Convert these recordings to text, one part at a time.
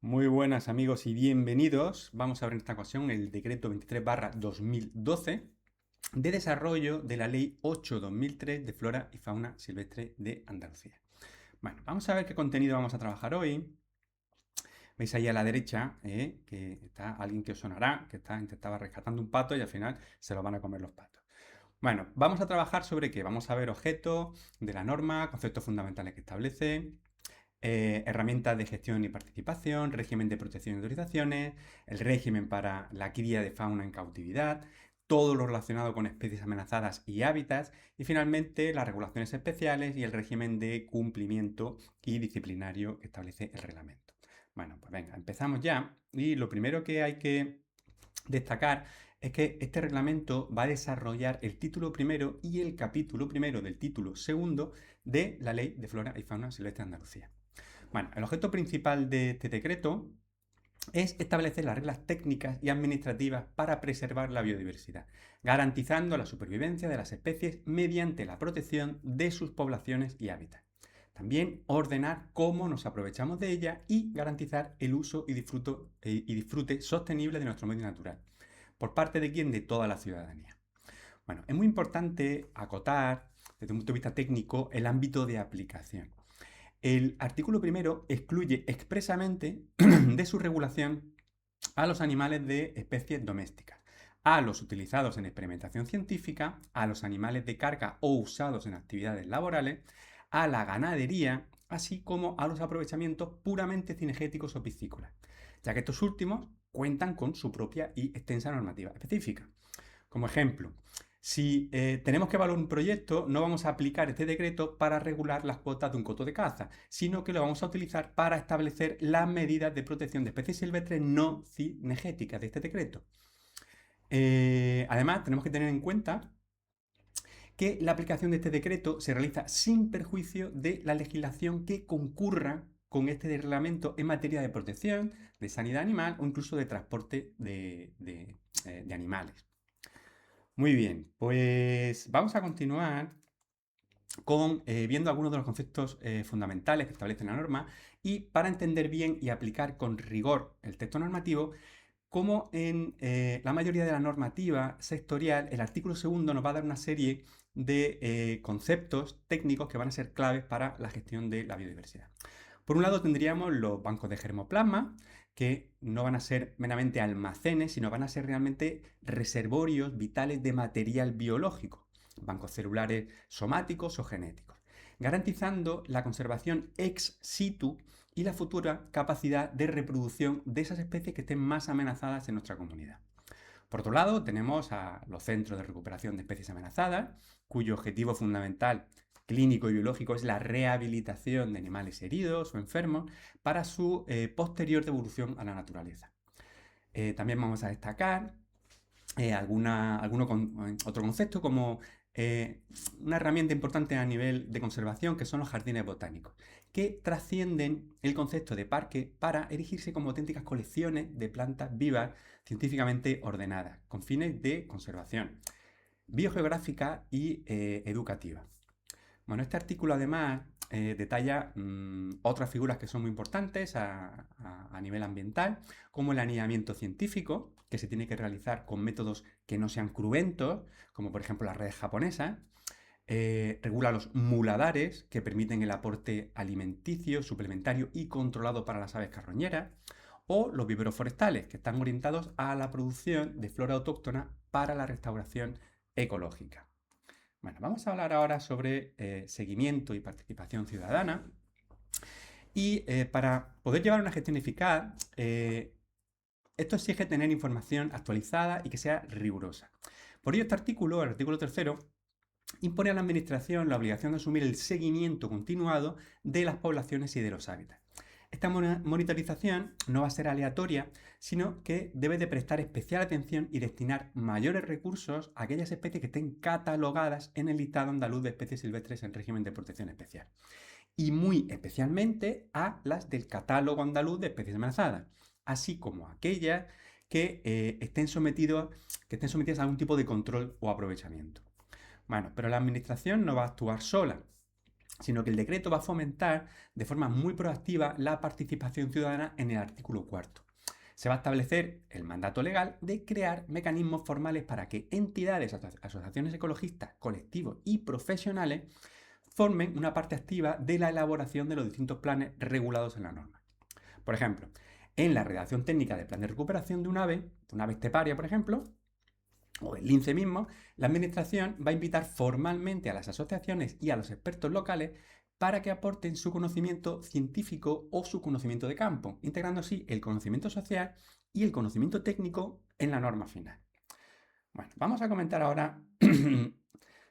Muy buenas amigos y bienvenidos. Vamos a ver en esta ocasión el decreto 23/2012 de desarrollo de la ley 8/2003 de flora y fauna silvestre de Andalucía. Bueno, vamos a ver qué contenido vamos a trabajar hoy. Veis ahí a la derecha que está alguien que os sonará, que intentaba rescatando un pato y al final se lo van a comer los patos. Bueno, vamos a trabajar sobre qué. Vamos a ver objetos de la norma, conceptos fundamentales que establece, herramientas de gestión y participación, régimen de protección y autorizaciones, el régimen para la cría de fauna en cautividad, todo lo relacionado con especies amenazadas y hábitats, y finalmente las regulaciones especiales y el régimen de cumplimiento y disciplinario que establece el reglamento. Bueno, pues venga, empezamos ya. Y lo primero que hay que destacar es que este reglamento va a desarrollar el título primero y el capítulo primero del título segundo de la Ley de Flora y Fauna Silvestre de Andalucía. Bueno, el objeto principal de este decreto es establecer las reglas técnicas y administrativas para preservar la biodiversidad, garantizando la supervivencia de las especies mediante la protección de sus poblaciones y hábitats. También ordenar cómo nos aprovechamos de ella y garantizar el uso y disfrute sostenible de nuestro medio natural. ¿Por parte de quién? De toda la ciudadanía. Bueno, es muy importante acotar, desde un punto de vista técnico, el ámbito de aplicación. El artículo primero excluye expresamente de su regulación a los animales de especies domésticas, a los utilizados en experimentación científica, a los animales de carga o usados en actividades laborales, a la ganadería, así como a los aprovechamientos puramente cinegéticos o piscícolas, ya que estos últimos cuentan con su propia y extensa normativa específica. Como ejemplo, si tenemos que evaluar un proyecto, no vamos a aplicar este decreto para regular las cuotas de un coto de caza, sino que lo vamos a utilizar para establecer las medidas de protección de especies silvestres no cinegéticas de este decreto. Además, tenemos que tener en cuenta que la aplicación de este decreto se realiza sin perjuicio de la legislación que concurra con este reglamento en materia de protección, de sanidad animal o incluso de transporte de animales. Muy bien, pues vamos a continuar viendo algunos de los conceptos fundamentales que establece la norma y para entender bien y aplicar con rigor el texto normativo, como en la mayoría de la normativa sectorial, el artículo segundo nos va a dar una serie de conceptos técnicos que van a ser claves para la gestión de la biodiversidad. Por un lado tendríamos los bancos de germoplasma, que no van a ser meramente almacenes, sino van a ser realmente reservorios vitales de material biológico, bancos celulares somáticos o genéticos, garantizando la conservación ex situ y la futura capacidad de reproducción de esas especies que estén más amenazadas en nuestra comunidad. Por otro lado, tenemos a los centros de recuperación de especies amenazadas, cuyo objetivo fundamental clínico y biológico es la rehabilitación de animales heridos o enfermos para su posterior devolución a la naturaleza. También vamos a destacar otro concepto como una herramienta importante a nivel de conservación, que son los jardines botánicos, que trascienden el concepto de parque para erigirse como auténticas colecciones de plantas vivas científicamente ordenadas, con fines de conservación biogeográfica y educativa. Bueno, este artículo además detalla otras figuras que son muy importantes a nivel ambiental, como el anillamiento científico, que se tiene que realizar con métodos que no sean cruentos, como por ejemplo las redes japonesas. Regula los muladares, que permiten el aporte alimenticio, suplementario y controlado para las aves carroñeras, o los viveros forestales, que están orientados a la producción de flora autóctona para la restauración ecológica. Bueno, vamos a hablar ahora sobre seguimiento y participación ciudadana. Y para poder llevar una gestión eficaz, esto exige tener información actualizada y que sea rigurosa. Por ello, este artículo, el artículo tercero, impone a la Administración la obligación de asumir el seguimiento continuado de las poblaciones y de los hábitats. Esta monitorización no va a ser aleatoria, sino que debe de prestar especial atención y destinar mayores recursos a aquellas especies que estén catalogadas en el listado andaluz de especies silvestres en régimen de protección especial. Y muy especialmente a las del catálogo andaluz de especies amenazadas, así como a aquellas que estén sometidas a algún tipo de control o aprovechamiento. Bueno, pero la Administración no va a actuar sola. sino que el decreto va a fomentar de forma muy proactiva la participación ciudadana en el artículo 4. Se va a establecer el mandato legal de crear mecanismos formales para que entidades, asociaciones ecologistas, colectivos y profesionales formen una parte activa de la elaboración de los distintos planes regulados en la norma. Por ejemplo, en la redacción técnica del plan de recuperación de una ave esteparia, por ejemplo, o el lince mismo, la Administración va a invitar formalmente a las asociaciones y a los expertos locales para que aporten su conocimiento científico o su conocimiento de campo, integrando así el conocimiento social y el conocimiento técnico en la norma final. Bueno, vamos a comentar ahora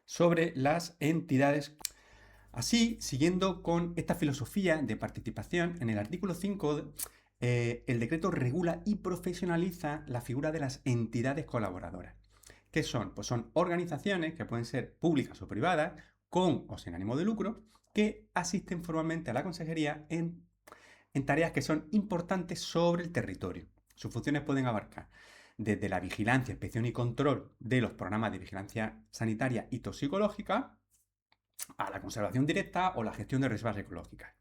sobre las entidades. Así, siguiendo con esta filosofía de participación, en el artículo 5 el decreto regula y profesionaliza la figura de las entidades colaboradoras. ¿Qué son? Pues son organizaciones que pueden ser públicas o privadas, con o sin ánimo de lucro, que asisten formalmente a la consejería en tareas que son importantes sobre el territorio. Sus funciones pueden abarcar desde la vigilancia, inspección y control de los programas de vigilancia sanitaria y toxicológica, a la conservación directa o la gestión de reservas ecológicas.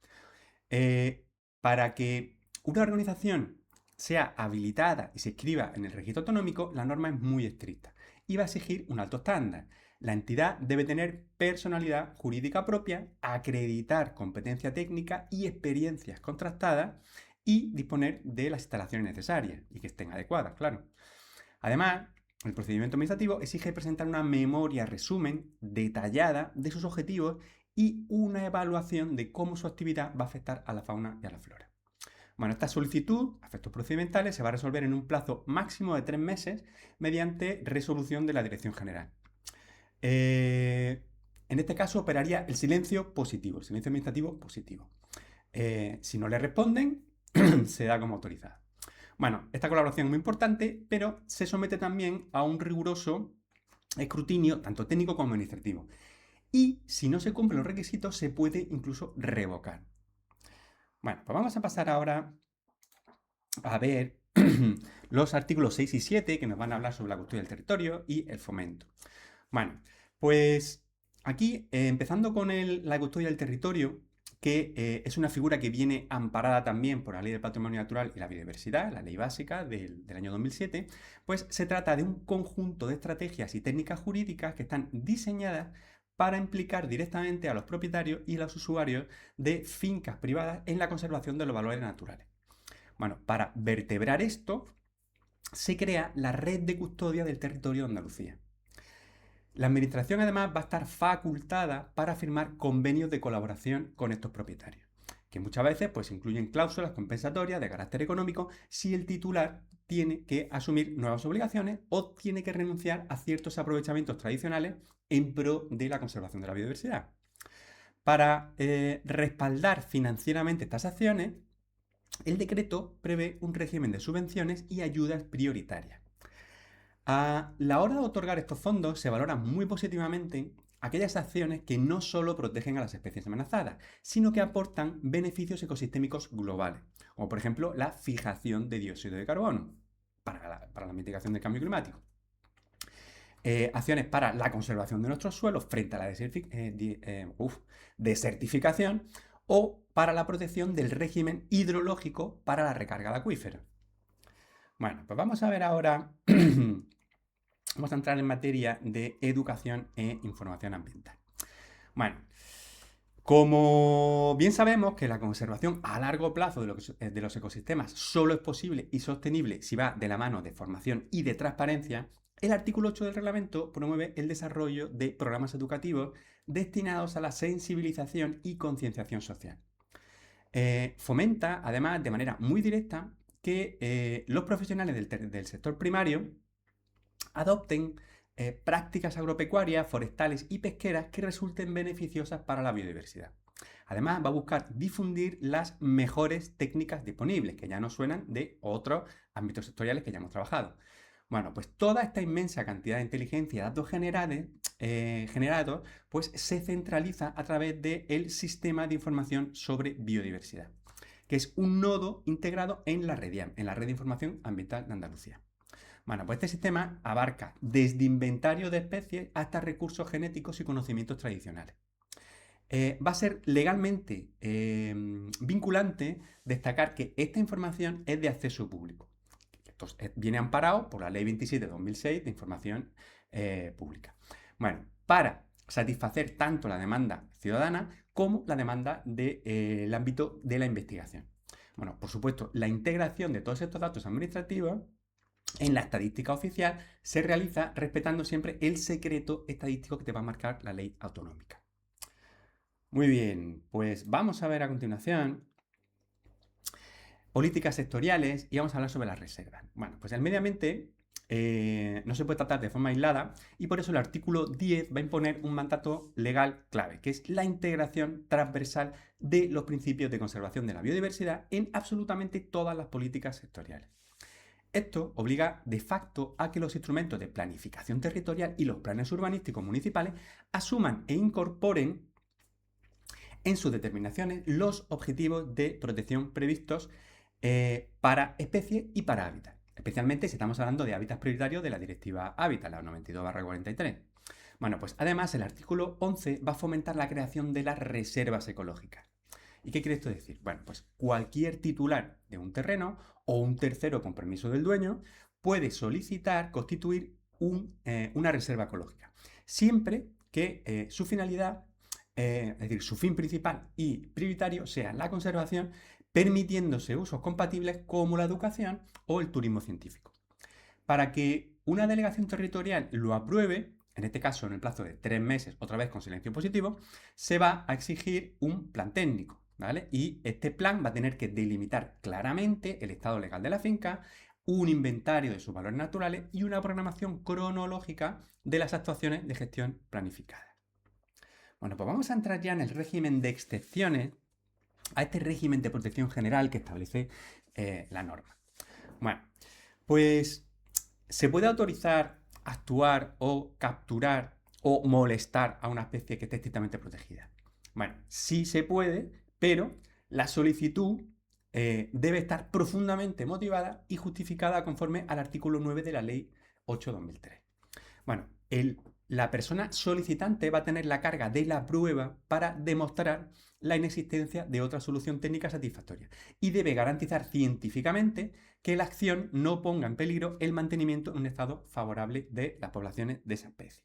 Para que una organización sea habilitada y se inscriba en el registro autonómico, la norma es muy estricta y va a exigir un alto estándar. La entidad debe tener personalidad jurídica propia, acreditar competencia técnica y experiencias contrastadas y disponer de las instalaciones necesarias y que estén adecuadas, claro. Además, el procedimiento administrativo exige presentar una memoria resumen detallada de sus objetivos y una evaluación de cómo su actividad va a afectar a la fauna y a la flora. Bueno, esta solicitud, a efectos procedimentales, se va a resolver en un plazo máximo de 3 meses mediante resolución de la Dirección General. En este caso operaría el silencio positivo, el silencio administrativo positivo. Si no le responden, se da como autorizada. Bueno, esta colaboración es muy importante, pero se somete también a un riguroso escrutinio, tanto técnico como administrativo. Y si no se cumplen los requisitos, se puede incluso revocar. Bueno, pues vamos a pasar ahora a ver los artículos 6 y 7 que nos van a hablar sobre la custodia del territorio y el fomento. Bueno, pues aquí, empezando con la custodia del territorio, que es una figura que viene amparada también por la Ley del Patrimonio Natural y la Biodiversidad, la ley básica del año 2007, pues se trata de un conjunto de estrategias y técnicas jurídicas que están diseñadas para implicar directamente a los propietarios y a los usuarios de fincas privadas en la conservación de los valores naturales. Bueno, para vertebrar esto, se crea la Red de Custodia del Territorio de Andalucía. La Administración además va a estar facultada para firmar convenios de colaboración con estos propietarios, que muchas veces pues, incluyen cláusulas compensatorias de carácter económico si el titular tiene que asumir nuevas obligaciones o tiene que renunciar a ciertos aprovechamientos tradicionales en pro de la conservación de la biodiversidad. Para respaldar financieramente estas acciones, el decreto prevé un régimen de subvenciones y ayudas prioritarias. A la hora de otorgar estos fondos se valoran muy positivamente aquellas acciones que no solo protegen a las especies amenazadas, sino que aportan beneficios ecosistémicos globales, como por ejemplo la fijación de dióxido de carbono para la mitigación del cambio climático. Acciones para la conservación de nuestros suelos frente a la desertificación o para la protección del régimen hidrológico para la recarga de acuíferos. Bueno, pues vamos a ver ahora, vamos a entrar en materia de educación e información ambiental. Bueno, como bien sabemos que la conservación a largo plazo de los ecosistemas solo es posible y sostenible si va de la mano de formación y de transparencia, el artículo 8 del reglamento promueve el desarrollo de programas educativos destinados a la sensibilización y concienciación social. Fomenta, además, de manera muy directa, que los profesionales del sector primario adopten prácticas agropecuarias, forestales y pesqueras que resulten beneficiosas para la biodiversidad. Además, va a buscar difundir las mejores técnicas disponibles, que ya nos suenan de otros ámbitos sectoriales que ya hemos trabajado. Bueno, pues toda esta inmensa cantidad de inteligencia y datos generados, pues se centraliza a través del Sistema de Información sobre Biodiversidad, que es un nodo integrado en la REDIAM, en la Red de Información Ambiental de Andalucía. Bueno, pues este sistema abarca desde inventario de especies hasta recursos genéticos y conocimientos tradicionales. Va a ser legalmente vinculante destacar que esta información es de acceso público. Esto viene amparado por la Ley 27 de 2006 de información pública. Bueno, para satisfacer tanto la demanda ciudadana como la demanda del ámbito de la investigación. Bueno, por supuesto, la integración de todos estos datos administrativos en la estadística oficial se realiza respetando siempre el secreto estadístico que te va a marcar la ley autonómica. Muy bien, pues vamos a ver a continuación políticas sectoriales y vamos a hablar sobre las reservas. Bueno, pues el medio ambiente no se puede tratar de forma aislada y por eso el artículo 10 va a imponer un mandato legal clave, que es la integración transversal de los principios de conservación de la biodiversidad en absolutamente todas las políticas sectoriales. Esto obliga de facto a que los instrumentos de planificación territorial y los planes urbanísticos municipales asuman e incorporen en sus determinaciones los objetivos de protección previstos para especies y para hábitat. Especialmente si estamos hablando de hábitats prioritarios de la Directiva Hábitat, la 92/43. Bueno, pues además el artículo 11 va a fomentar la creación de las reservas ecológicas. ¿Y qué quiere esto decir? Bueno, pues cualquier titular de un terreno o un tercero con permiso del dueño puede solicitar constituir una reserva ecológica, siempre que su finalidad, es decir, su fin principal y prioritario sea la conservación, permitiéndose usos compatibles como la educación o el turismo científico. Para que una delegación territorial lo apruebe, en este caso en el plazo de 3 meses, otra vez con silencio positivo, se va a exigir un plan técnico, ¿vale? Y este plan va a tener que delimitar claramente el estado legal de la finca, un inventario de sus valores naturales y una programación cronológica de las actuaciones de gestión planificadas. Bueno, pues vamos a entrar ya en el régimen de excepciones a este régimen de protección general que establece la norma. Bueno, pues se puede autorizar actuar o capturar o molestar a una especie que esté estrictamente protegida. Bueno, sí se puede, pero la solicitud debe estar profundamente motivada y justificada conforme al artículo 9 de la Ley 8/2003. Bueno, la persona solicitante va a tener la carga de la prueba para demostrar la inexistencia de otra solución técnica satisfactoria y debe garantizar científicamente que la acción no ponga en peligro el mantenimiento en un estado favorable de las poblaciones de esa especie.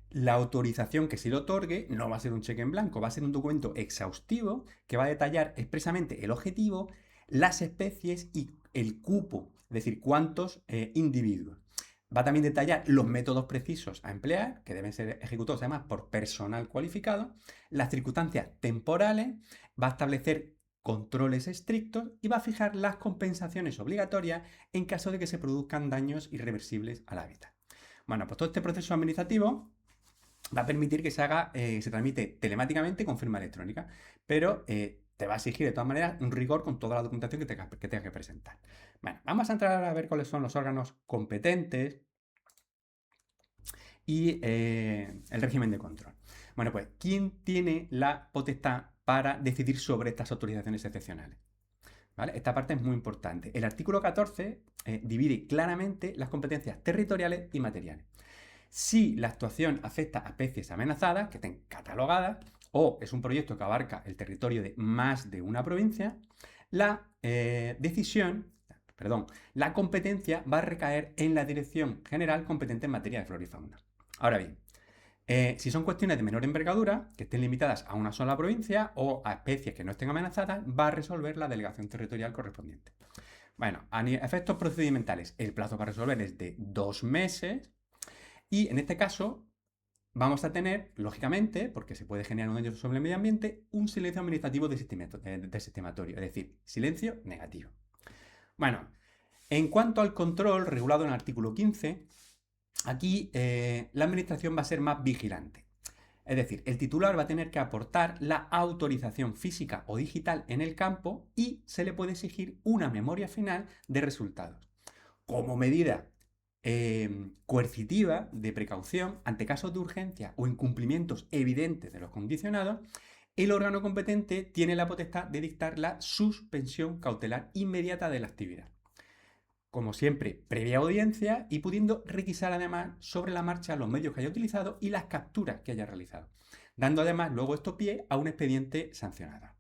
La autorización que se le otorgue no va a ser un cheque en blanco, va a ser un documento exhaustivo que va a detallar expresamente el objetivo, las especies y el cupo, es decir, cuántos individuos. Va a también detallar los métodos precisos a emplear, que deben ser ejecutados además por personal cualificado, las circunstancias temporales, va a establecer controles estrictos y va a fijar las compensaciones obligatorias en caso de que se produzcan daños irreversibles al hábitat. Bueno, pues todo este proceso administrativo va a permitir que se tramite telemáticamente con firma electrónica, pero te va a exigir de todas maneras un rigor con toda la documentación que tengas que presentar. Bueno, vamos a entrar a ver cuáles son los órganos competentes y el régimen de control. Bueno, pues, ¿quién tiene la potestad para decidir sobre estas autorizaciones excepcionales? ¿Vale? Esta parte es muy importante. El artículo 14 divide claramente las competencias territoriales y materiales. Si la actuación afecta a especies amenazadas, que estén catalogadas, o es un proyecto que abarca el territorio de más de una provincia, la competencia va a recaer en la Dirección General competente en materia de flora y fauna. Ahora bien, si son cuestiones de menor envergadura, que estén limitadas a una sola provincia o a especies que no estén amenazadas, va a resolver la delegación territorial correspondiente. Bueno, a efectos procedimentales, el plazo para resolver es de 2 meses y en este caso vamos a tener, lógicamente, porque se puede generar un daño sobre el medio ambiente, un silencio administrativo desestimatorio, es decir, silencio negativo. Bueno, en cuanto al control regulado en el artículo 15, aquí la administración va a ser más vigilante. Es decir, el titular va a tener que aportar la autorización física o digital en el campo y se le puede exigir una memoria final de resultados. Como medida coercitiva de precaución ante casos de urgencia o incumplimientos evidentes de los condicionados, el órgano competente tiene la potestad de dictar la suspensión cautelar inmediata de la actividad. Como siempre, previa audiencia y pudiendo requisar además sobre la marcha los medios que haya utilizado y las capturas que haya realizado. dando además luego esto pie a un expediente sancionador.